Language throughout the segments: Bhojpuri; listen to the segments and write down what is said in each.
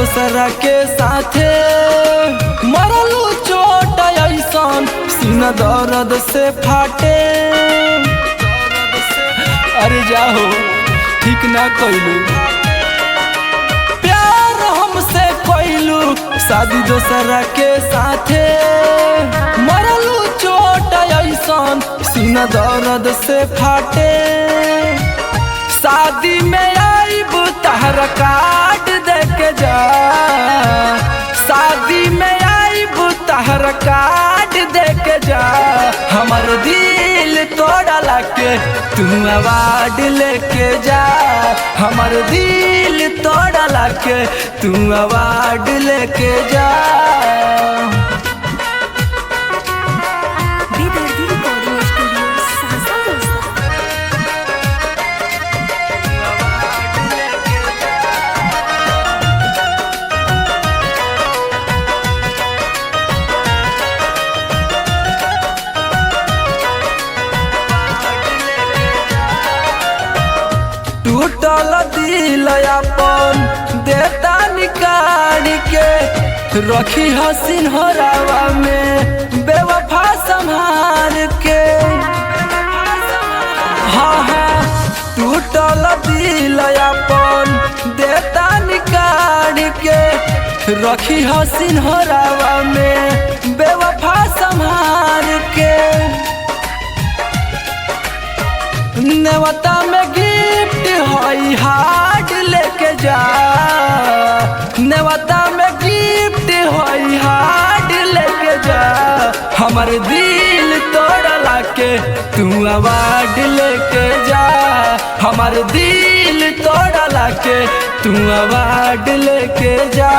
दोसरा के साथे मरलू चोट ऐसन सीना दर्द से फाटे। अरे जाहो ठीक ना कइलू प्यार हमसे कइलू शादी दोसरा के साथे मरलू चोट ऐसन सीना दर्द से फाटे। शादी में आईब तहरा कार्ड देके जा, शादी में आईब तहरा कार्ड देके जा। हमर दिल तोड़ला के तू अवार्ड लेके जा, हमर दिल तोड़ला के तू अवार्ड लेके जा। टूटल दिल अपन देता निकाल के रखी हसीन हरावा में बेवफा संभाल के। हाँ हाँ टूटल दिल अपन देता निकाल के रखी हसीन हरावा में बेवफा संभाल के। नेवता में गिफ्ट हई हार्ट लेके जा, नेवता में गिफ्ट हई हार्ट लेके जा। हमर दिल तोड़ला के तू अवार्ड लेके जा, हमर दिल तोड़ला के तू अवार्ड लेके जा।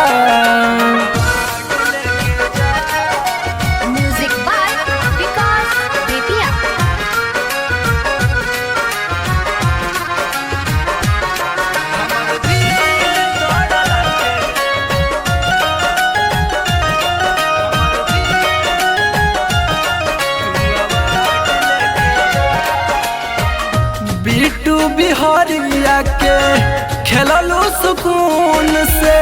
बिट्टू बिहारिया के खेललू सुकून से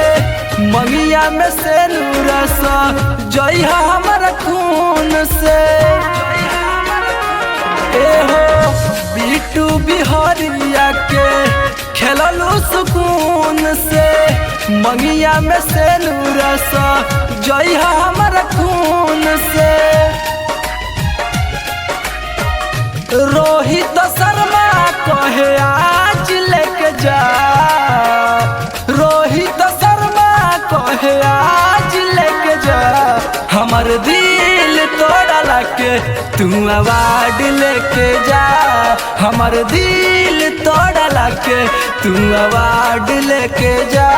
मंगिया में से नूरसा जइहा हमारा खून से। ए हो बिट्टू बिहारिया के खेललू सुकून से मंगिया में से नूरसा जइहा हमारा खून से। रोहित शर्मा कहे आज लेके जा, रोहित शर्मा कहे आज लेके जा। हमर दिल तोड़ला के तू अवार्ड लेके जा, हमर दिल तोड़ला के तू अवार्ड लेके जा।